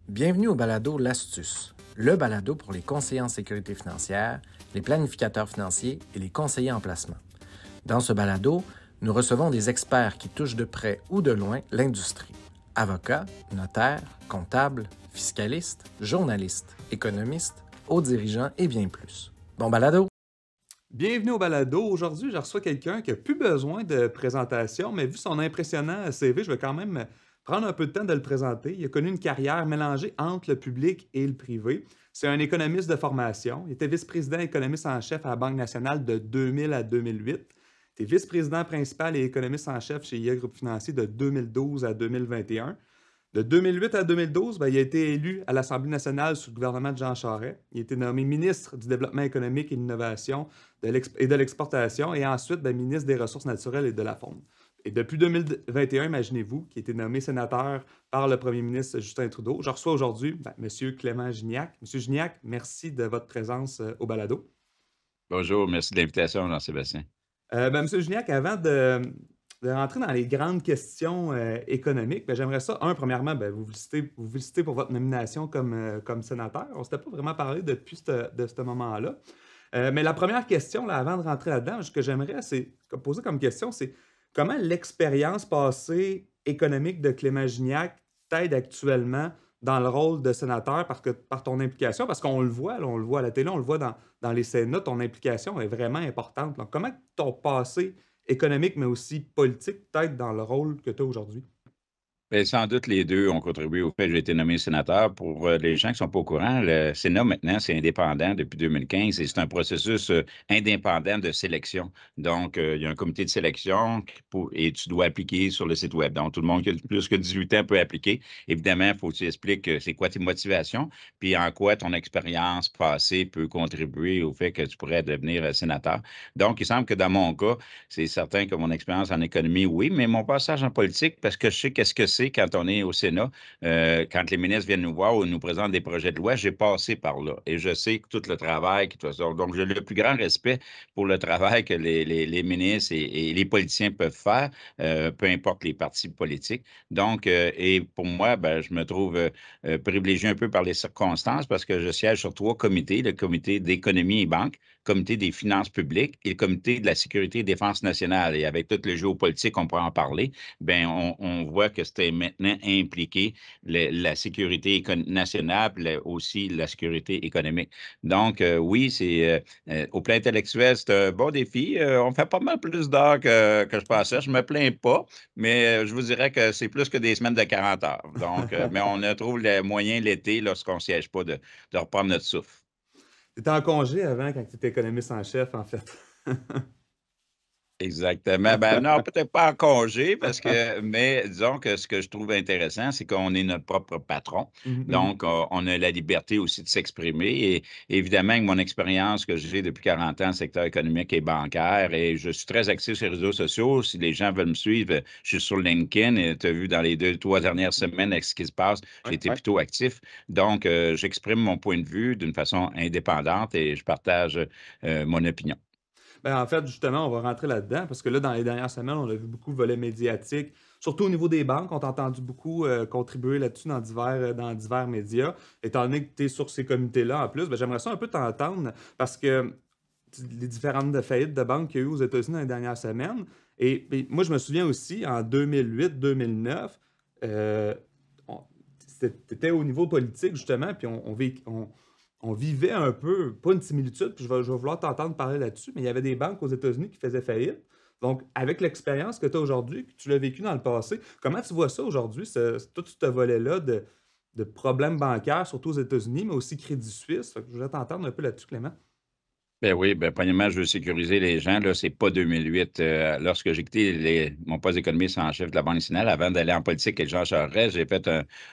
Bienvenue au balado L'Astuce, le balado pour les conseillers en sécurité financière, les planificateurs financiers et les conseillers en placement. Dans ce balado, nous recevons des experts qui touchent de près ou de loin l'industrie. Avocats, notaires, comptables, fiscalistes, journalistes, économistes, hauts dirigeants et bien plus. Bon balado! Bienvenue au balado. Aujourd'hui, je reçois quelqu'un qui n'a plus besoin de présentation, mais vu son impressionnant CV, je vais quand même prendre un peu de temps de le présenter. Il a connu une carrière mélangée entre le public et le privé. C'est un économiste de formation. Il était vice-président économiste en chef à la Banque nationale de 2000 à 2008. Il était vice-président principal et économiste en chef chez IA Groupe Financier de 2012 à 2021. De 2008 à 2012, il a été élu à l'Assemblée nationale sous le gouvernement de Jean Charest. Il a été nommé ministre du Développement économique et de l'Innovation et de l'Exportation et ensuite ministre des Ressources naturelles et de la Faune. Et depuis 2021, imaginez-vous, qui a été nommé sénateur par le premier ministre Justin Trudeau. Je reçois aujourd'hui M. Clément Gignac. M. Gignac, merci de votre présence au balado. Bonjour, merci de l'invitation, Jean-Sébastien. M. Gignac, avant de rentrer dans les grandes questions économiques, j'aimerais ça, premièrement, vous féliciter pour votre nomination comme sénateur. On ne s'était pas vraiment parlé depuis ce moment-là. Mais la première question, là, avant de rentrer là-dedans, ce que j'aimerais poser comme question, c'est comment l'expérience passée économique de Clément Gignac t'aide actuellement dans le rôle de sénateur par ton implication? Parce qu'on le voit, là, on le voit à la télé, on le voit dans les Sénats, ton implication est vraiment importante. Donc, comment ton passé économique, mais aussi politique, t'aide dans le rôle que tu as aujourd'hui? Bien, sans doute, les deux ont contribué au fait que j'ai été nommé sénateur. Pour les gens qui ne sont pas au courant, le Sénat, maintenant, c'est indépendant depuis 2015 et c'est un processus indépendant de sélection. Donc, il y a un comité de sélection et tu dois appliquer sur le site Web. Donc, tout le monde qui a plus que 18 ans peut appliquer. Évidemment, il faut que tu expliques c'est quoi tes motivations puis en quoi ton expérience passée peut contribuer au fait que tu pourrais devenir sénateur. Donc, il semble que dans mon cas, c'est certain que mon expérience en économie, oui, mais mon passage en politique, parce que je sais qu'est-ce que c'est quand on est au Sénat, quand les ministres viennent nous voir ou nous présentent des projets de loi, j'ai passé par là et je sais que tout le travail qui doit sortir. Donc, j'ai le plus grand respect pour le travail que les ministres et les politiciens peuvent faire, peu importe les partis politiques. Donc, et pour moi, je me trouve privilégié un peu par les circonstances parce que je siège sur 3 comités, le comité d'économie et banque, le comité des finances publiques et le comité de la sécurité et défense nationale. Et avec tout le géopolitique, on pourra en parler, on voit que c'était maintenant impliqué la sécurité nationale, aussi la sécurité économique. Donc, oui, au plan intellectuel, c'est un bon défi. On fait pas mal plus d'heures que je pensais. Je me plains pas, mais je vous dirais que c'est plus que des semaines de 40 heures. Donc, mais on trouve le moyen l'été, lorsqu'on ne siège pas, de reprendre notre souffle. Tu étais en congé avant quand tu étais économiste en chef, en fait. Exactement. Non, peut-être pas en congé, mais disons que ce que je trouve intéressant, c'est qu'on est notre propre patron. Mhm, mhm. Donc, on a la liberté aussi de s'exprimer. Et évidemment, avec mon expérience que j'ai depuis 40 ans, secteur économique et bancaire, et je suis très actif sur les réseaux sociaux. Si les gens veulent me suivre, je suis sur LinkedIn et tu as vu dans les 2, 3 dernières semaines avec ce qui se passe, j'ai été plutôt actif. Donc, j'exprime mon point de vue d'une façon indépendante et je partage mon opinion. En fait, justement, on va rentrer là-dedans parce que là, dans les dernières semaines, on a vu beaucoup de volets médiatiques, surtout au niveau des banques. On t'a entendu beaucoup contribuer là-dessus dans divers médias. Étant donné que tu es sur ces comités-là en plus, j'aimerais ça un peu t'entendre parce que les différentes faillites de banques qu'il y a eu aux États-Unis dans les dernières semaines. Et moi, je me souviens aussi, en 2008-2009, tu étais au niveau politique, justement, puis on vivait un peu, pas une similitude, puis je vais vouloir t'entendre parler là-dessus, mais il y avait des banques aux États-Unis qui faisaient faillite. Donc, avec l'expérience que tu as aujourd'hui, que tu l'as vécu dans le passé, comment tu vois ça aujourd'hui, tout ce volet-là de problèmes bancaires, surtout aux États-Unis, mais aussi Crédit Suisse? Je voulais t'entendre un peu là-dessus, Clément. Ben oui, premièrement, je veux sécuriser les gens. Là, c'est pas 2008. Lorsque j'ai quitté mon poste d'économiste en chef de la Banque nationale, avant d'aller en politique avec Jean Charest, j'ai fait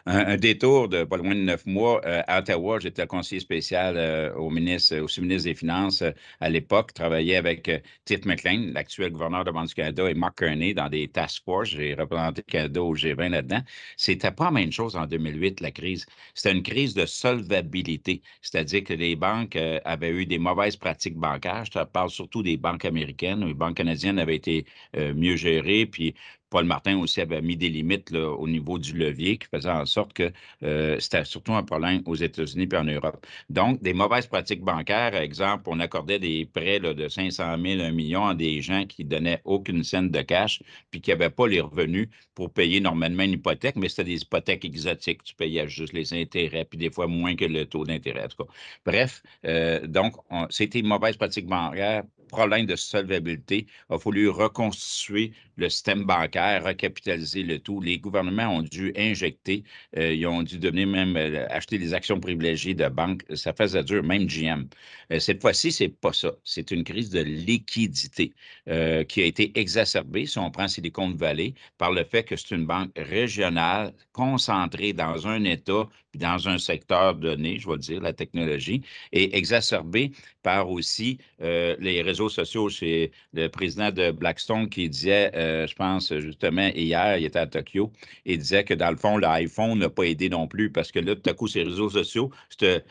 un détour de pas loin de 9 mois à Ottawa. J'étais conseiller spécial au sous-ministre des Finances à l'époque. Travaillais avec Tite McLean, l'actuel gouverneur de la Banque du Canada, et Mark Carney dans des task force. J'ai représenté le Canada au G20 là-dedans. C'était pas la même chose en 2008, la crise. C'était une crise de solvabilité, c'est-à-dire que les banques avaient eu des mauvaises pratiques bancaires. Je te parle surtout des banques américaines. Les banques canadiennes avaient été mieux gérées, puis Paul Martin aussi avait mis des limites là, au niveau du levier qui faisait en sorte que c'était surtout un problème aux États-Unis et en Europe. Donc, des mauvaises pratiques bancaires, exemple, on accordait des prêts là, de 500 000, 1 million à des gens qui ne donnaient aucune scène de cash puis qui n'avaient pas les revenus pour payer normalement une hypothèque, mais c'était des hypothèques exotiques. Tu payais juste les intérêts, puis des fois moins que le taux d'intérêt. En tout cas. Bref, donc, c'était une mauvaise pratique bancaire, problème de solvabilité. Il a fallu reconstituer le système bancaire, recapitaliser le tout. Les gouvernements ont dû injecter, ils ont dû devenir même acheter des actions privilégiées de banques. Ça faisait dur, même GM. Cette fois-ci, c'est pas ça. C'est une crise de liquidité qui a été exacerbée, si on prend Silicon Valley, par le fait que c'est une banque régionale concentrée dans un État puis dans un secteur donné, je vais dire, la technologie, et exacerbée par aussi les réseaux sociaux. Chez le président de Blackstone qui disait, je pense justement hier, il était à Tokyo, et disait que dans le fond, l'iPhone n'a pas aidé non plus parce que là, tout à coup, ces réseaux sociaux,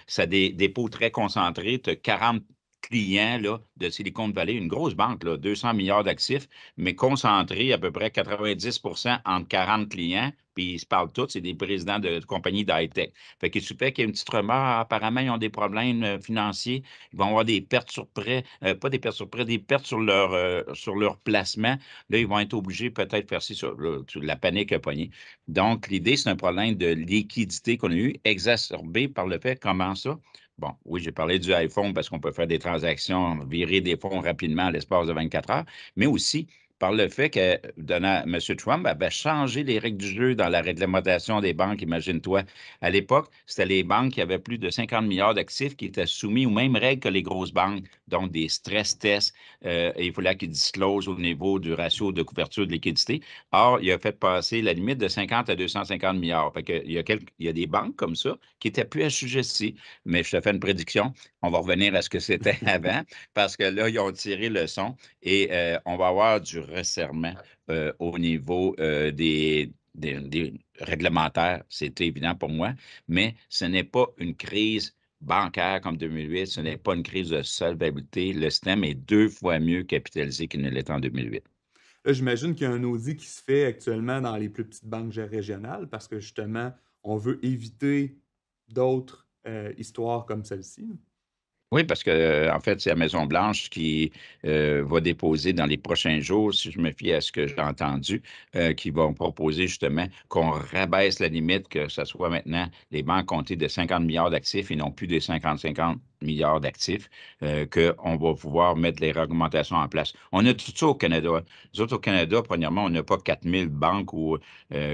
ça a des dépôts très concentrés, tu as 40 clients là, de Silicon Valley, une grosse banque, là, 200 milliards d'actifs, mais concentrés à peu près 90 entre 40 clients, puis ils se parlent tous, c'est des présidents de compagnies d'high-tech. Fait qu'il suffit qu'il y ait une petite rumeur, apparemment, ils ont des problèmes financiers, ils vont avoir des pertes sur prêt, pas des pertes sur prêt, des pertes sur leur placement. Là, ils vont être obligés peut-être de faire ci, ça. Là, la panique a pogné. Donc, l'idée, c'est un problème de liquidité qu'on a eu, exacerbé par le fait, comment ça? Bon, oui, j'ai parlé du iPhone parce qu'on peut faire des transactions, virer des fonds rapidement à l'espace de 24 heures, mais aussi par le fait que M. Trump avait changé les règles du jeu dans la réglementation des banques, imagine-toi. À l'époque, c'était les banques qui avaient plus de 50 milliards d'actifs qui étaient soumis aux mêmes règles que les grosses banques, donc des stress tests. Et il fallait qu'ils disclosent au niveau du ratio de couverture de liquidité. Or, il a fait passer la limite de 50 à 250 milliards. Fait que il y a des banques comme ça qui n'étaient plus assujetties. Mais je te fais une prédiction, on va revenir à ce que c'était avant, parce que là, ils ont tiré le son et on va avoir du resserrement au niveau des réglementaires. C'est évident pour moi, mais ce n'est pas une crise bancaire comme 2008, ce n'est pas une crise de solvabilité. Le système est 2 fois mieux capitalisé qu'il ne l'était en 2008. Là, j'imagine qu'il y a un audit qui se fait actuellement dans les plus petites banques régionales parce que justement, on veut éviter d'autres histoires comme celle-ci. Oui, parce que en fait, c'est la Maison-Blanche qui va déposer dans les prochains jours, si je me fie à ce que j'ai entendu, qui vont proposer justement qu'on rabaisse la limite, que ce soit maintenant les banques comptées de 50 milliards d'actifs et non plus des 50 milliards d'actifs, qu'on va pouvoir mettre les réglementations en place. On a tout ça au Canada. Nous autres, au Canada, premièrement, on n'a pas 4000 banques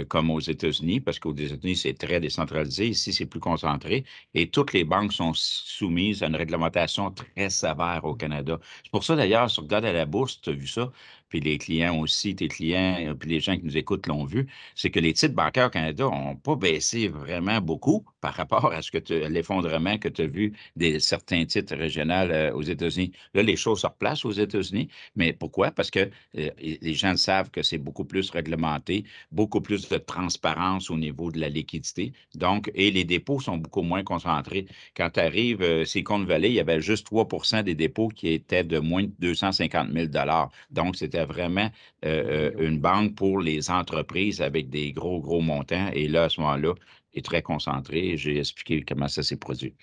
comme aux États-Unis, parce qu'aux États-Unis, c'est très décentralisé. Ici, c'est plus concentré. Et toutes les banques sont soumises à une réglementation très sévère au Canada. C'est pour ça, d'ailleurs, si tu regardes à la bourse, tu as vu ça, puis les clients aussi, tes clients, puis les gens qui nous écoutent l'ont vu, c'est que les titres bancaires au Canada n'ont pas baissé vraiment beaucoup par rapport à l'effondrement que tu as vu des certains titres régionaux aux États-Unis. Là, les choses se replacent aux États-Unis, mais pourquoi? Parce que les gens savent que c'est beaucoup plus réglementé, beaucoup plus de transparence au niveau de la liquidité. Donc, et les dépôts sont beaucoup moins concentrés. Quand tu arrives, Silicon Valley, il y avait juste 3 des dépôts qui étaient de moins de 250 000 $. Donc, c'était vraiment une banque pour les entreprises avec des gros, gros montants. Et là, à ce moment-là, est très concentré. J'ai expliqué comment ça s'est produit.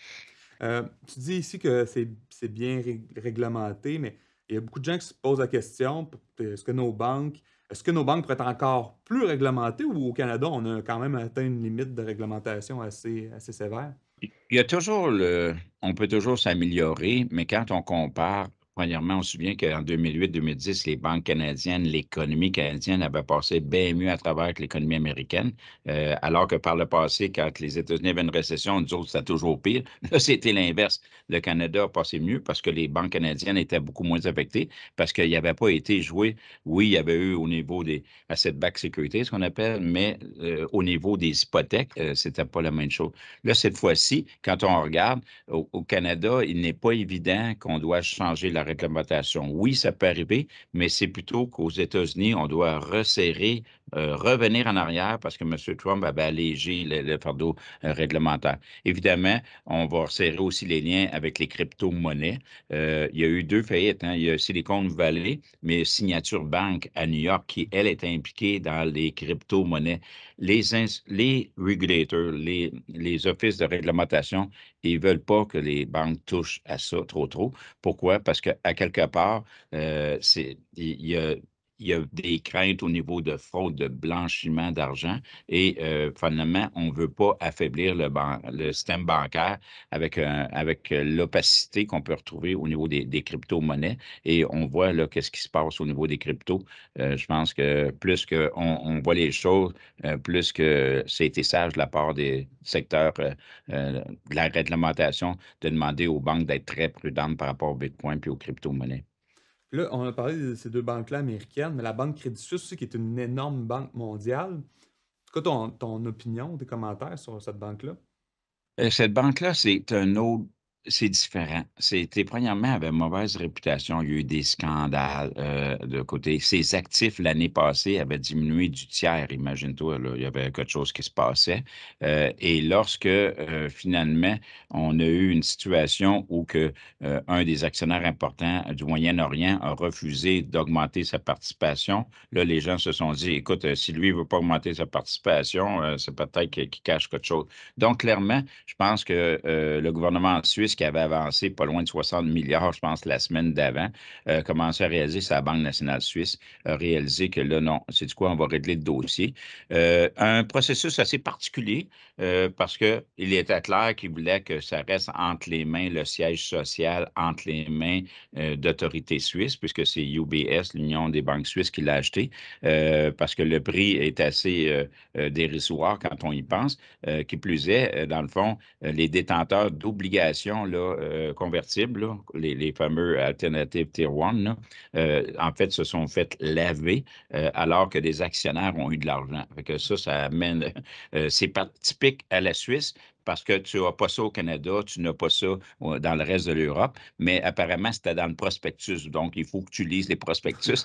Tu dis ici que c'est bien réglementé, mais il y a beaucoup de gens qui se posent la question, est-ce que nos banques pourraient être encore plus réglementées ou au Canada, on a quand même atteint une limite de réglementation assez sévère? Il y a toujours on peut toujours s'améliorer, mais quand on compare, premièrement, on se souvient qu'en 2008-2010, les banques canadiennes, l'économie canadienne avait passé bien mieux à travers que l'économie américaine, alors que par le passé, quand les États-Unis avaient une récession, nous autres, c'était toujours pire. Là, c'était l'inverse. Le Canada a passé mieux parce que les banques canadiennes étaient beaucoup moins affectées, parce qu'il n'y avait pas été joué. Oui, il y avait eu au niveau des asset-backed securities, ce qu'on appelle, mais au niveau des hypothèques, c'était pas la même chose. Là, cette fois-ci, quand on regarde au Canada, il n'est pas évident qu'on doit changer la réglementation. Oui, ça peut arriver, mais c'est plutôt qu'aux États-Unis, on doit resserrer revenir en arrière parce que M. Trump avait allégé le fardeau réglementaire. Évidemment, on va resserrer aussi les liens avec les crypto-monnaies. Il y a eu 2 faillites, hein. Il y a Silicon Valley, mais Signature Bank à New York, qui, elle, est impliquée dans les crypto-monnaies. Les regulators, les offices de réglementation, ils ne veulent pas que les banques touchent à ça trop. Pourquoi? Parce qu'à quelque part, il y a des craintes au niveau de fraude, de blanchiment d'argent et finalement, on ne veut pas affaiblir le système bancaire avec l'opacité qu'on peut retrouver au niveau des crypto-monnaies. Et on voit là qu'est-ce qui se passe au niveau des cryptos. Je pense que plus qu'on on voit les choses, plus que c'est été sage de la part des secteurs de la réglementation de demander aux banques d'être très prudentes par rapport au Bitcoin et aux crypto-monnaies. Là, on a parlé de ces 2 banques-là américaines, mais la Banque Crédit Suisse aussi, qui est une énorme banque mondiale. C'est quoi ton opinion, tes commentaires sur cette banque-là? Cette banque-là, c'est différent. C'était, premièrement, avait une mauvaise réputation. Il y a eu des scandales de côté. Ses actifs l'année passée avaient diminué du tiers, imagine-toi, là. Il y avait quelque chose qui se passait. Et lorsque finalement, on a eu une situation où un des actionnaires importants du Moyen-Orient a refusé d'augmenter sa participation, là, les gens se sont dit, écoute, si lui ne veut pas augmenter sa participation, c'est peut-être qu'il cache quelque chose. Donc, clairement, je pense que le gouvernement suisse qui avait avancé pas loin de 60 milliards, je pense, la semaine d'avant, commençait à réaliser, sa Banque nationale suisse, a réalisé que là, non, c'est du quoi, on va régler le dossier. Un processus assez particulier parce qu'il était clair qu'il voulait que ça reste entre les mains, le siège social, entre les mains d'autorités suisses, puisque c'est UBS, l'Union des banques suisses, qui l'a acheté, parce que le prix est assez dérisoire quand on y pense. Qui plus est, dans le fond, les détenteurs d'obligations là, convertibles, là, les fameux Alternative Tier 1, là, en fait, se sont fait laver alors que des actionnaires ont eu de l'argent. Fait que ça amène, c'est typique à la Suisse parce que tu n'as pas ça au Canada, tu n'as pas ça dans le reste de l'Europe, mais apparemment, c'était dans le prospectus. Donc, il faut que tu lises les prospectus.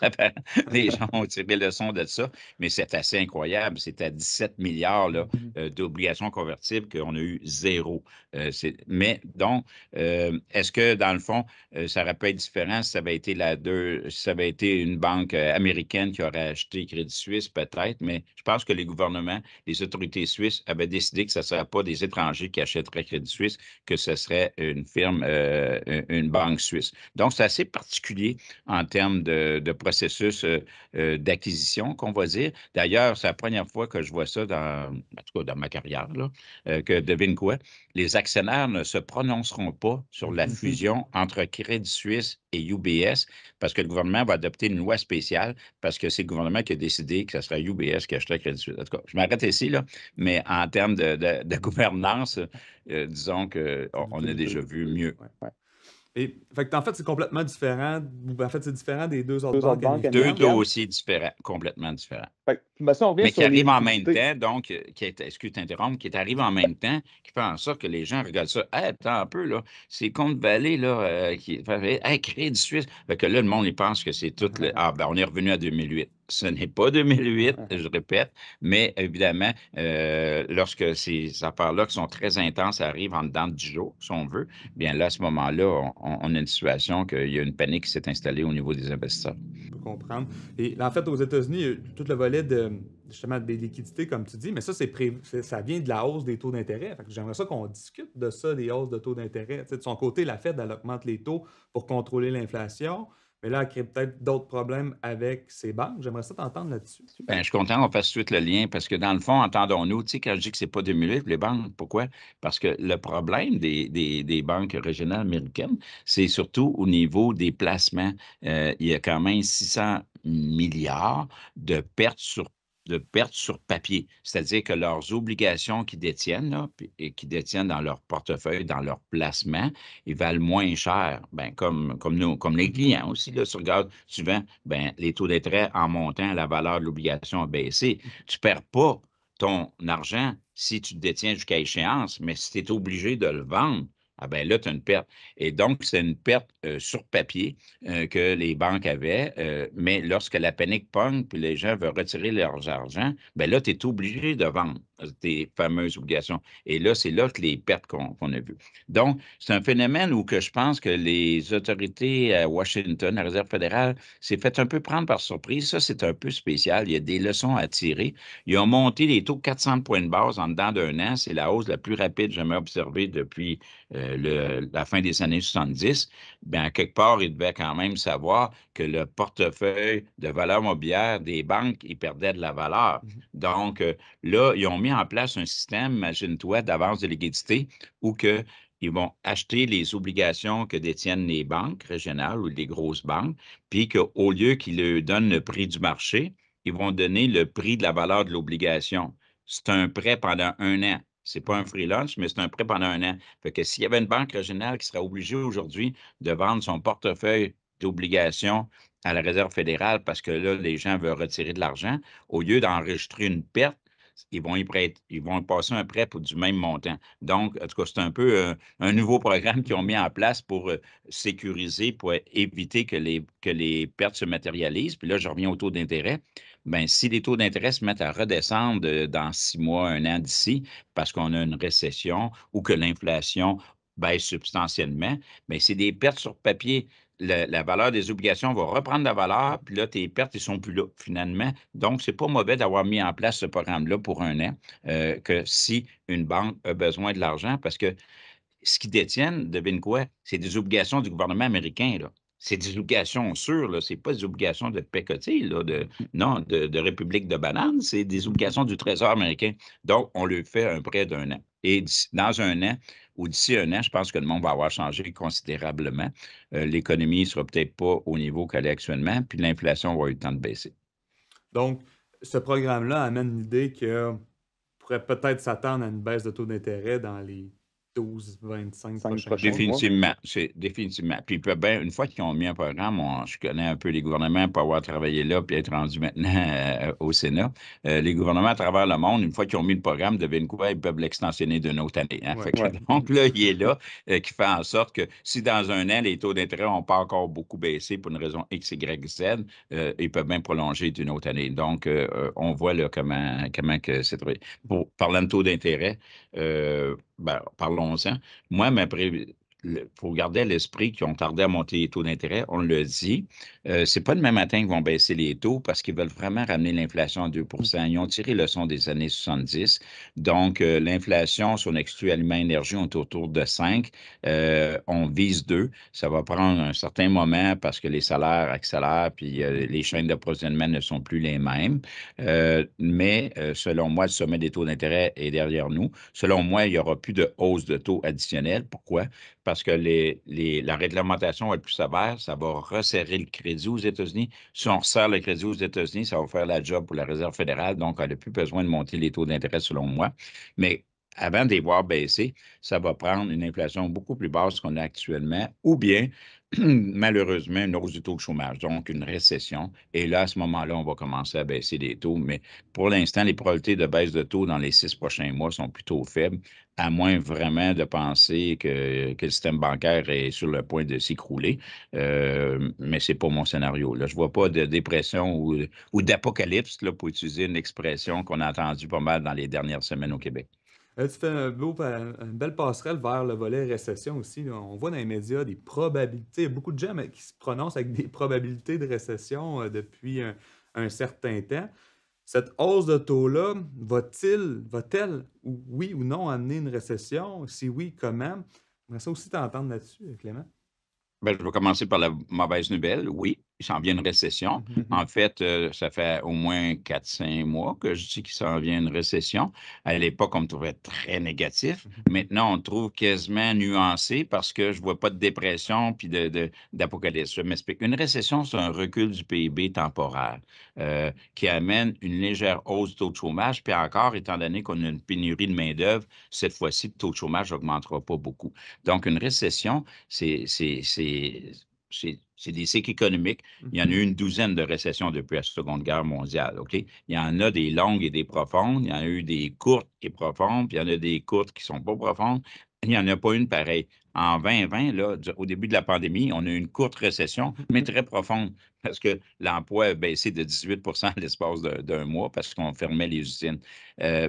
Les gens ont tiré leçon de ça, mais c'est assez incroyable. C'était à 17 milliards là, d'obligations convertibles qu'on a eu zéro. Mais donc, est-ce que dans le fond, ça aurait pu être différent si ça avait été si ça avait été une banque américaine qui aurait acheté Crédit Suisse, peut-être, mais je pense que les gouvernements, les autorités suisses avaient décidé que ce ne serait pas des étrangers qui achèteraient Crédit Suisse, que ce serait une firme, une banque suisse. Donc, c'est assez particulier en termes de processus d'acquisition, qu'on va dire. D'ailleurs, c'est la première fois que je vois ça en tout cas dans ma carrière, là, que devine quoi, les actionnaires ne se prononceront pas sur la fusion entre Crédit Suisse et UBS parce que le gouvernement va adopter une loi spéciale parce que c'est le gouvernement qui a décidé que ce serait UBS qui achèterait Crédit Suisse. En tout cas, je m'arrête ici, là, mais en termes de gouvernance, disons qu'on a déjà vu mieux. Ouais. Et en fait, c'est complètement différent. En fait, c'est différent des 2 autres banques américaines. 2 dossiers différents, complètement différents. Si on revient Mais sur qui arrive en même liquidités. temps, donc, excuse de t'interrompre, qui arrive en même temps, qui fait en sorte que les gens regardent ça. Hey, attends un peu, là, c'est Compte Valley, là, qui fait hey, Crédit Suisse. Fait que là, le monde, il pense que c'est tout. Ben, on est revenu à 2008. Ce n'est pas 2008, je répète, mais évidemment, lorsque ces affaires-là qui sont très intenses arrivent en dedans de 10 jours, si on veut, bien là, à ce moment-là, on a une situation qu'il y a une panique qui s'est installée au niveau des investisseurs. Je peux comprendre. Et en fait, aux États-Unis, il y a tout le volet justement des liquidités, comme tu dis, mais ça, ça vient de la hausse des taux d'intérêt. J'aimerais ça qu'on discute de ça, des hausses de taux d'intérêt. Tu sais, de son côté, la Fed, elle augmente les taux pour contrôler l'inflation, mais là, elle crée peut-être d'autres problèmes avec ses banques. J'aimerais ça t'entendre là-dessus. Bien, je suis content qu'on fasse tout de suite le lien parce que dans le fond, entendons-nous, tu sais, quand je dis que c'est pas 2008, les banques, pourquoi? Parce que le problème des banques régionales américaines, c'est surtout au niveau des placements. Il y a quand même 600 milliards de pertes sur papier. C'est-à-dire que leurs obligations qu'ils détiennent, là, et qu'ils détiennent dans leur portefeuille, dans leur placement, ils valent moins cher. Ben, comme nous, comme les clients aussi, là, si tu regardes souvent, ben, les taux d'intérêt en montant, la valeur de l'obligation a baissé. Tu ne perds pas ton argent si tu le détiens jusqu'à échéance, mais si tu es obligé de le vendre, ah ben là, tu as une perte. Et donc, c'est une perte sur papier que les banques avaient, mais lorsque la panique pogne, puis les gens veulent retirer leur argent, ben là, tu es obligé de vendre tes fameuses obligations. Et là, c'est là que les pertes qu'on a vues. Donc, c'est un phénomène où que je pense que les autorités à Washington, la Réserve fédérale, s'est fait un peu prendre par surprise. Ça, c'est un peu spécial. Il y a des leçons à tirer. Ils ont monté les taux de 400 points de base en dedans d'un an. C'est la hausse la plus rapide jamais observée depuis la fin des années 70. Bien, quelque part, ils devaient quand même savoir que le portefeuille de valeur mobilière des banques, il perdait de la valeur. Donc, là, ils ont mis en place un système, imagine-toi, d'avance de liquidité où que ils vont acheter les obligations que détiennent les banques régionales ou les grosses banques, puis qu'au lieu qu'ils leur donnent le prix du marché, ils vont donner le prix de la valeur de l'obligation. C'est un prêt pendant un an. C'est pas un free lunch, mais c'est un prêt pendant un an. Fait que s'il y avait une banque régionale qui serait obligée aujourd'hui de vendre son portefeuille d'obligations à la Réserve fédérale parce que là, les gens veulent retirer de l'argent, au lieu d'enregistrer une perte, ils vont passer un prêt pour du même montant. Donc, en tout cas, c'est un peu un nouveau programme qu'ils ont mis en place pour sécuriser, pour éviter que les pertes se matérialisent. Puis là, je reviens au taux d'intérêt. Bien, si les taux d'intérêt se mettent à redescendre dans 6 mois, un an d'ici, parce qu'on a une récession ou que l'inflation baisse substantiellement, bien, c'est des pertes sur papier. La valeur des obligations va reprendre la valeur, puis là, tes pertes, ils ne sont plus là, finalement. Donc, ce n'est pas mauvais d'avoir mis en place ce programme-là pour un an, que si une banque a besoin de l'argent, parce que ce qu'ils détiennent, devine quoi? C'est des obligations du gouvernement américain, là. C'est des obligations sûres, là. Ce n'est pas des obligations de pécotis, là, non, de République de banane, c'est des obligations du Trésor américain. Donc, on lui fait un prêt d'un an. Et dans un an, ou d'ici un an, je pense que le monde va avoir changé considérablement. L'économie ne sera peut-être pas au niveau qu'elle est actuellement, puis l'inflation va avoir eu le temps de baisser. Donc, ce programme-là amène l'idée qu'on pourrait peut-être s'attendre à une baisse de taux d'intérêt dans les 12-25 prochains mois. Définitivement, c'est définitivement. Puis une fois qu'ils ont mis un programme, je connais un peu les gouvernements pour avoir travaillé là puis être rendu maintenant au Sénat. Les gouvernements à travers le monde, une fois qu'ils ont mis le programme, devine quoi, ils peuvent l'extensionner d'une autre année. Hein? Ouais. Fait que, donc là, il est là, qui fait en sorte que si dans un an, les taux d'intérêt n'ont pas encore beaucoup baissé pour une raison X, Y, Z, ils peuvent même prolonger d'une autre année. Donc, on voit là comment que c'est. Parlant de taux d'intérêt, parlons-en. Moi, il faut garder à l'esprit qu'ils ont tardé à monter les taux d'intérêt. On le dit. C'est pas demain matin qu'ils vont baisser les taux parce qu'ils veulent vraiment ramener l'inflation à 2 Ils ont tiré le leçon des années 70. Donc, l'inflation, si on exclut aliments et énergie, on est autour de 5. On vise 2. Ça va prendre un certain moment parce que les salaires accélèrent puis les chaînes d'approvisionnement ne sont plus les mêmes. Mais selon moi, le sommet des taux d'intérêt est derrière nous. Selon moi, il n'y aura plus de hausse de taux additionnelle. Pourquoi? Parce que la réglementation va être plus sévère, ça va resserrer le crédit aux États-Unis. Si on resserre le crédit aux États-Unis, ça va faire la job pour la Réserve fédérale, donc elle n'a plus besoin de monter les taux d'intérêt selon moi. Mais avant de les voir baisser, ça va prendre une inflation beaucoup plus basse qu'on a actuellement, ou bien, malheureusement, une hausse du taux de chômage, donc une récession. Et là, à ce moment-là, on va commencer à baisser les taux. Mais pour l'instant, les probabilités de baisse de taux dans les 6 prochains mois sont plutôt faibles, à moins vraiment de penser que le système bancaire est sur le point de s'écrouler. Mais ce n'est pas mon scénario. Là, je ne vois pas de dépression ou d'apocalypse, là, pour utiliser une expression qu'on a entendue pas mal dans les dernières semaines au Québec. Tu fais une belle passerelle vers le volet récession aussi. Là. On voit dans les médias des probabilités. Il y a beaucoup de gens qui se prononcent avec des probabilités de récession depuis un certain temps. Cette hausse de taux-là, va-t-elle, oui ou non, amener une récession? Si oui, comment? J'aimerais ça aussi t'entendre là-dessus, Clément. Ben, je vais commencer par la mauvaise nouvelle. Oui, il s'en vient une récession. En fait, ça fait au moins 4-5 mois que je dis qu'il s'en vient une récession. À l'époque, on me trouvait très négatif. Maintenant, on me trouve quasiment nuancé parce que je ne vois pas de dépression puis d'apocalypse. Je m'explique. Une récession, c'est un recul du PIB temporaire qui amène une légère hausse du taux de chômage. Puis encore, étant donné qu'on a une pénurie de main-d'œuvre, cette fois-ci, le taux de chômage n'augmentera pas beaucoup. Donc, une récession, c'est des cycles économiques. Il y en a eu une douzaine de récessions depuis la Seconde Guerre mondiale. OK? Il y en a des longues et des profondes. Il y en a eu des courtes et profondes. Puis il y en a des courtes qui ne sont pas profondes. Il n'y en a pas une pareille. En 2020, là, au début de la pandémie, on a eu une courte récession, mais très profonde, parce que l'emploi a baissé de 18 à l'espace d'un mois parce qu'on fermait les usines.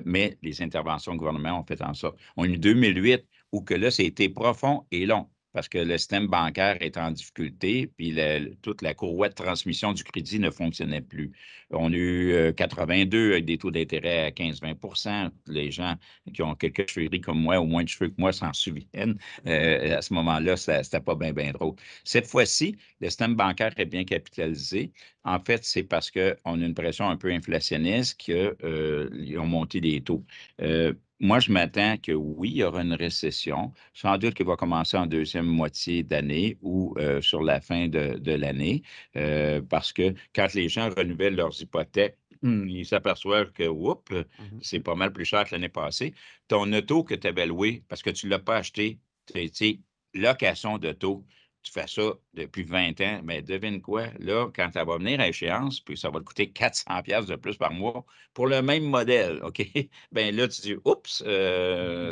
Mais les interventions du gouvernement ont fait en sorte. On a eu 2008 où que là, c'était profond et long parce que le système bancaire est en difficulté, puis toute la courroie de transmission du crédit ne fonctionnait plus. On a eu 82 avec des taux d'intérêt à 15-20. Les gens qui ont quelques cheveux gris comme moi, ou moins de cheveux que moi, s'en souviennent. À ce moment-là, c'était pas bien, bien drôle. Cette fois-ci, le système bancaire est bien capitalisé. En fait, c'est parce qu'on a une pression un peu inflationniste qu'ils ont monté les taux. Moi, je m'attends que oui, il y aura une récession, sans doute qu'elle va commencer en deuxième moitié d'année ou sur la fin de l'année, parce que quand les gens renouvellent leurs hypothèques, ils s'aperçoivent que, oups, c'est Mhm. pas mal plus cher que l'année passée. Ton auto que tu avais loué parce que tu ne l'as pas acheté, c'est location d'auto. Tu fais ça depuis 20 ans, mais devine quoi? Là, quand ça va venir à échéance, puis ça va te coûter 400 pièces de plus par mois pour le même modèle, OK? Ben là, tu dis, oups,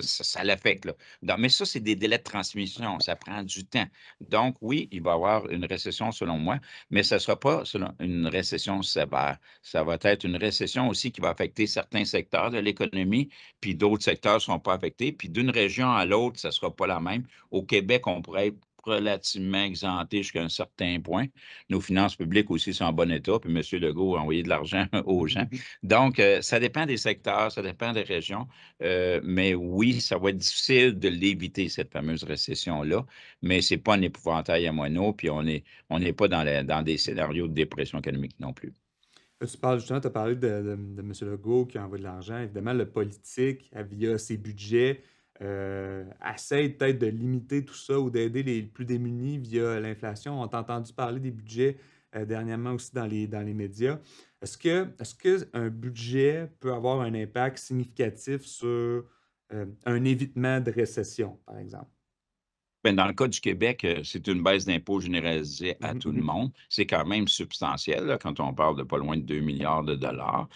ça l'affecte, là. Mais ça, c'est des délais de transmission. Ça prend du temps. Donc, oui, il va y avoir une récession selon moi, mais ce ne sera pas une récession sévère. Ça va être une récession aussi qui va affecter certains secteurs de l'économie, puis d'autres secteurs ne seront pas affectés. Puis d'une région à l'autre, ça ne sera pas la même. Au Québec, on pourrait être relativement exempté jusqu'à un certain point. Nos finances publiques aussi sont en bon état, puis M. Legault a envoyé de l'argent aux gens. Donc, ça dépend des secteurs, ça dépend des régions, mais oui, ça va être difficile de l'éviter, cette fameuse récession-là, mais ce n'est pas un épouvantail à moineaux, puis on n'est pas dans des scénarios de dépression économique non plus. Là, tu parles justement, tu as parlé de M. Legault qui envoie de l'argent. Évidemment, le politique, via ses budgets, essaie peut-être de limiter tout ça ou d'aider les plus démunis via l'inflation. On t'a entendu parler des budgets dernièrement aussi dans les médias. Est-ce que un budget peut avoir un impact significatif sur un évitement de récession, par exemple? Ben, dans le cas du Québec, c'est une baisse d'impôts généralisée à Mhm, tout le mhm. monde. C'est quand même substantiel, là, quand on parle de pas loin de 2 milliards de dollars.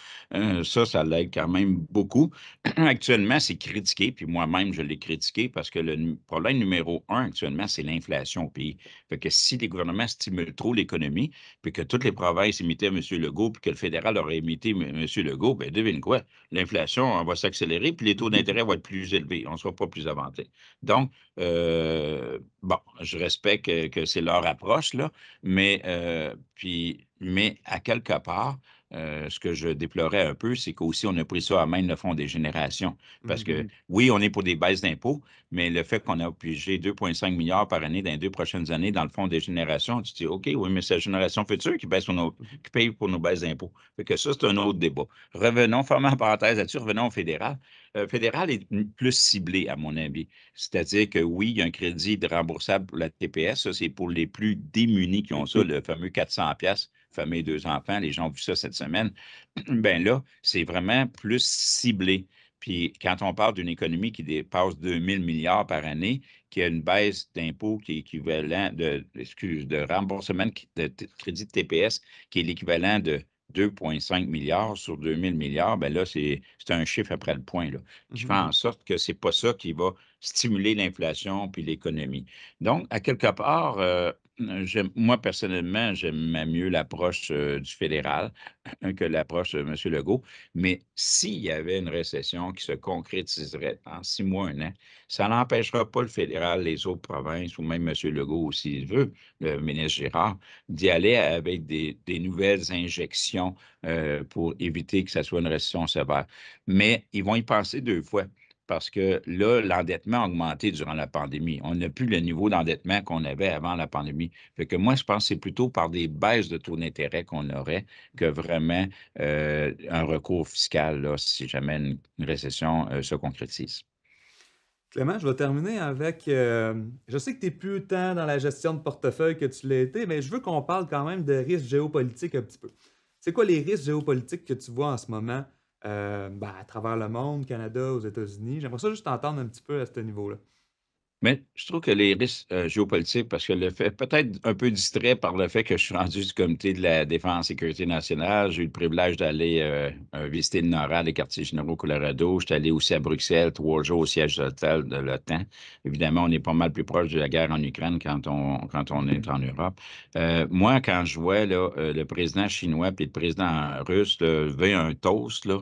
Ça l'aide quand même beaucoup. Actuellement, c'est critiqué, puis moi-même, je l'ai critiqué parce que problème numéro un actuellement, c'est l'inflation au pays. Fait que si les gouvernements stimulent trop l'économie, puis que toutes les provinces imitaient M. Legault, puis que le fédéral aurait imité M. Legault, ben devine quoi? L'inflation, elle va s'accélérer, puis les taux d'intérêt vont être plus élevés. On ne sera pas plus avantés. Donc, bon, je respecte que c'est leur approche, là, mais à quelque part, ce que je déplorais un peu, c'est qu'aussi on a pris ça à main le Fonds des générations. Parce que Mhm. oui, on est pour des baisses d'impôts, mais le fait qu'on a pigé 2,5 milliards par année dans les 2 prochaines années dans le Fonds des générations, tu te dis, OK, oui, mais c'est la génération future Mhm. qui paye pour nos baisses d'impôts. Fait que ça, c'est un autre débat. Revenons, fermons la parenthèse là-dessus, revenons au fédéral. Le fédéral est plus ciblé, à mon avis. C'est-à-dire que oui, il y a un crédit de remboursable pour la TPS. Ça, c'est pour les plus démunis qui ont ça, le fameux 400 pièces famille 2 enfants. Les gens ont vu ça cette semaine. Ben là, c'est vraiment plus ciblé. Puis quand on parle d'une économie qui dépasse 2000 milliards par année, qui a une baisse d'impôt qui est équivalent de remboursement de crédit de TPS, qui est l'équivalent de 2,5 milliards sur 2000 milliards, ben là, c'est un chiffre après le point, là, qui fait en Mhm. sorte que c'est pas ça qui va stimuler l'inflation puis l'économie. Donc, à quelque part, moi, personnellement, j'aime mieux l'approche du fédéral que l'approche de M. Legault. Mais s'il y avait une récession qui se concrétiserait en 6 mois, un an, ça n'empêchera pas le fédéral, les autres provinces ou même M. Legault, s'il veut, le ministre Girard, d'y aller avec des nouvelles injections pour éviter que ça soit une récession sévère. Mais ils vont y penser 2 fois. Parce que là, l'endettement a augmenté durant la pandémie. On n'a plus le niveau d'endettement qu'on avait avant la pandémie. Fait que moi, je pense que c'est plutôt par des baisses de taux d'intérêt qu'on aurait que vraiment un recours fiscal, là, si jamais une récession se concrétise. Clément, je vais terminer avec. Je sais que tu n'es plus tant dans la gestion de portefeuille que tu l'as été, mais je veux qu'on parle quand même de risques géopolitiques un petit peu. C'est quoi les risques géopolitiques que tu vois en ce moment à travers le monde, Canada, aux États-Unis? J'aimerais ça juste t'entendre un petit peu à ce niveau-là. Mais je trouve que les risques géopolitiques, parce que le fait, peut-être un peu distrait par le fait que je suis rendu du Comité de la Défense et Sécurité nationale, j'ai eu le privilège d'aller visiter le NORAD, les quartiers généraux au Colorado. J'étais allé aussi à Bruxelles, 3 jours au siège social de l'OTAN. Évidemment, on est pas mal plus proche de la guerre en Ukraine quand on est en Europe. Moi, quand je vois là, le président chinois et le président russe lever un toast, là,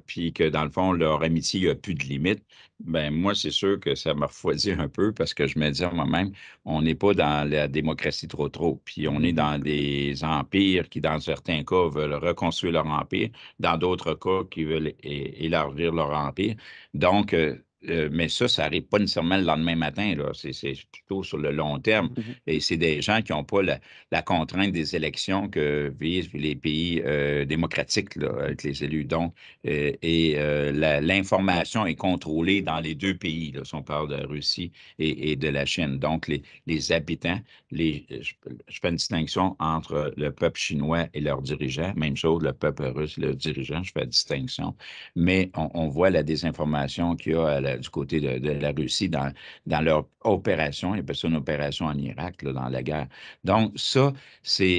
puis que dans le fond, leur amitié n'a plus de limite. Ben moi, c'est sûr que ça me refroidit un peu parce que je me dis à moi-même, on n'est pas dans la démocratie trop trop, puis on est Mhm. dans des empires qui, dans certains cas, veulent reconstruire leur empire, dans d'autres cas, qui veulent élargir leur empire. Donc, mais ça n'arrive pas nécessairement le lendemain matin, là. C'est plutôt sur le long terme. Mhm. Et c'est des gens qui n'ont pas la contrainte des élections que vivent les pays démocratiques là, avec les élus. Donc, l'information est contrôlée dans les deux pays, là, si on parle de Russie et de la Chine. Donc, les habitants, je fais une distinction entre le peuple chinois et leurs dirigeants. Même chose, le peuple russe et leurs dirigeants, je fais la distinction. Mais on voit la désinformation qu'il y a du côté de la Russie dans leur opération. Il y a ça une opération en Irak, là, dans la guerre. Donc, ça,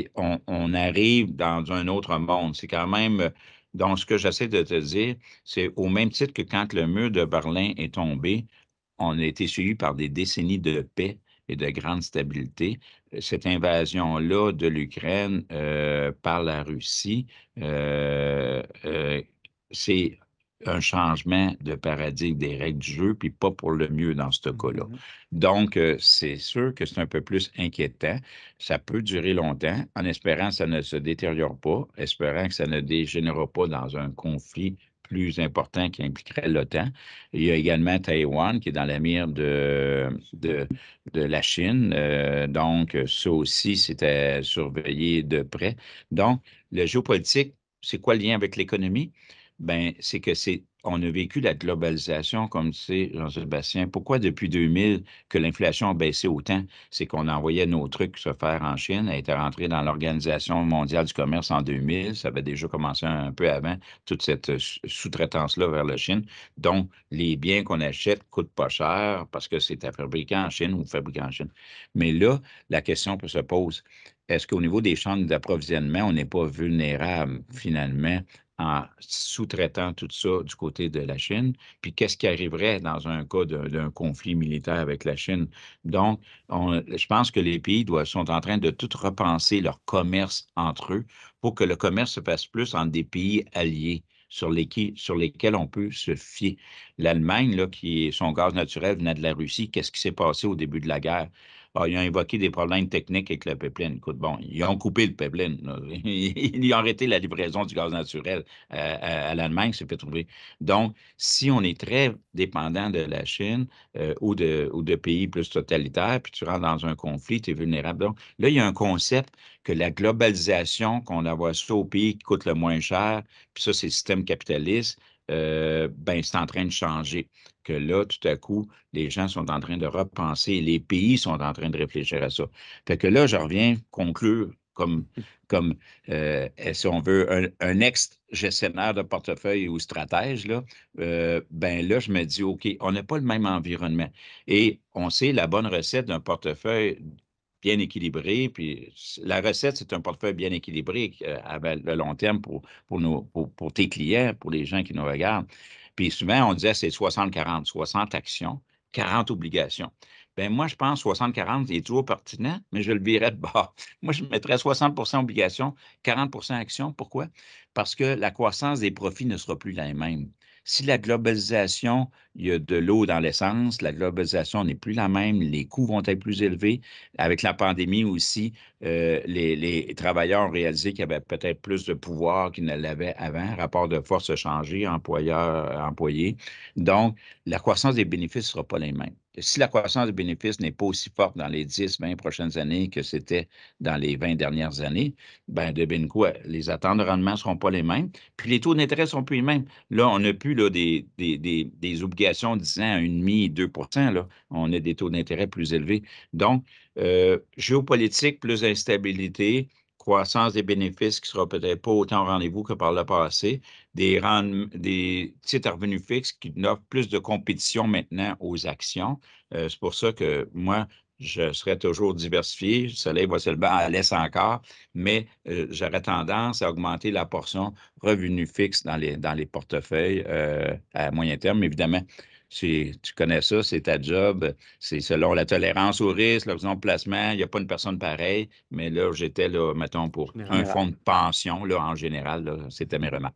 on arrive dans un autre monde. C'est quand même. Donc, ce que j'essaie de te dire, c'est au même titre que quand le mur de Berlin est tombé, on a été suivi par des décennies de paix et de grande stabilité. Cette invasion-là de l'Ukraine par la Russie, c'est un changement de paradigme des règles du jeu, puis pas pour le mieux dans ce cas-là. Mhm. Donc, c'est sûr que c'est un peu plus inquiétant. Ça peut durer longtemps, en espérant que ça ne se détériore pas, espérant que ça ne dégénérera pas dans un conflit plus important qui impliquerait l'OTAN. Il y a également Taïwan qui est dans la mire de la Chine. Donc, ça aussi, c'est à surveiller de près. Donc, le géopolitique, c'est quoi le lien avec l'économie? Ben, c'est que on a vécu la globalisation, comme tu sais, Jean-Sébastien. Pourquoi depuis 2000 que l'inflation a baissé autant? C'est qu'on envoyait nos trucs se faire en Chine. Elle était rentrée dans l'Organisation mondiale du commerce en 2000. Ça avait déjà commencé un peu avant, toute cette sous-traitance-là vers la Chine. Donc, les biens qu'on achète coûtent pas cher parce que c'est à fabriquer en Chine ou fabriqué en Chine. Mais là, la question se pose, est-ce qu'au niveau des chaînes d'approvisionnement, on n'est pas vulnérable finalement en sous-traitant tout ça du côté de la Chine? Puis qu'est-ce qui arriverait dans un cas d'un conflit militaire avec la Chine? Donc, je pense que les pays sont en train de tout repenser leur commerce entre eux pour que le commerce se fasse plus entre des pays alliés sur lesquels on peut se fier. L'Allemagne, là, son gaz naturel venait de la Russie. Qu'est-ce qui s'est passé au début de la guerre? Ah, ils ont invoqué des problèmes techniques avec le pipeline. Écoute, bon, ils ont coupé le pipeline, là. Ils ont arrêté la livraison du gaz naturel à l'Allemagne, c'est fait trouver. Donc, si on est très dépendant de la Chine ou de pays plus totalitaires, puis tu rentres dans un conflit, tu es vulnérable. Donc, là, il y a un concept que la globalisation, qu'on envoie ça au pays qui coûte le moins cher, puis ça, c'est le système capitaliste, ben, c'est en train de changer. Que là, tout à coup, les gens sont en train de repenser, les pays sont en train de réfléchir à ça. Fait que là, je reviens conclure comme si on veut, un ex-gestionnaire de portefeuille ou stratège, là, ben là, je me dis, OK, on n'a pas le même environnement. Et on sait la bonne recette d'un portefeuille bien équilibré, puis la recette, c'est un portefeuille bien équilibré à le long terme pour tes clients, pour les gens qui nous regardent. Puis souvent, on disait c'est 60-40, 60 actions, 40 obligations. Ben moi, je pense 60-40 est toujours pertinent, mais je le virais de bord. Moi, je mettrais 60 obligations, 40 actions. Pourquoi? Parce que la croissance des profits ne sera plus la même. Si la globalisation, il y a de l'eau dans l'essence, la globalisation n'est plus la même, les coûts vont être plus élevés. Avec la pandémie aussi, les travailleurs ont réalisé qu'il y avait peut-être plus de pouvoir qu'ils ne l'avaient avant. Rapport de force a changé, employeur-employé. Donc, la croissance des bénéfices ne sera pas la même. Si la croissance des bénéfices n'est pas aussi forte dans les 10, 20 prochaines années que c'était dans les 20 dernières années, ben devine quoi, les attentes de rendement ne seront pas les mêmes, puis les taux d'intérêt ne seront plus les mêmes. Là, on n'a plus là, des obligations disant 1,5 2 là. On a des taux d'intérêt plus élevés. Donc, géopolitique plus instabilité, croissance des bénéfices qui sera peut-être pas autant au rendez-vous que par le passé, des titres à revenus fixes qui offrent plus de compétition maintenant aux actions. C'est pour ça que moi, je serais toujours diversifié. Le soleil va se lever à l'est encore, mais j'aurais tendance à augmenter la portion revenus fixes dans les portefeuilles à moyen terme. Évidemment, tu connais ça, c'est ta job, c'est selon la tolérance au risque, l'option de placement, il n'y a pas une personne pareille, mais là, j'étais là, mettons, pour un Général. fonds de pension, là, en général, là, c'était mes remarques.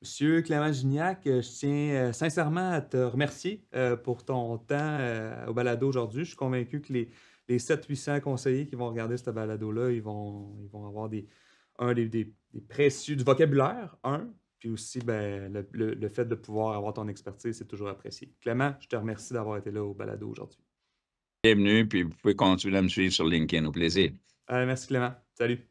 Monsieur Clément Gignac, je tiens sincèrement à te remercier pour ton temps au balado aujourd'hui. Je suis convaincu que les 700-800 conseillers qui vont regarder ce balado-là, ils vont avoir des précieux, du vocabulaire, puis aussi ben, le fait de pouvoir avoir ton expertise, c'est toujours apprécié. Clément, je te remercie d'avoir été là au balado aujourd'hui. Bienvenue, puis vous pouvez continuer à me suivre sur LinkedIn. Au plaisir. Merci Clément. Salut.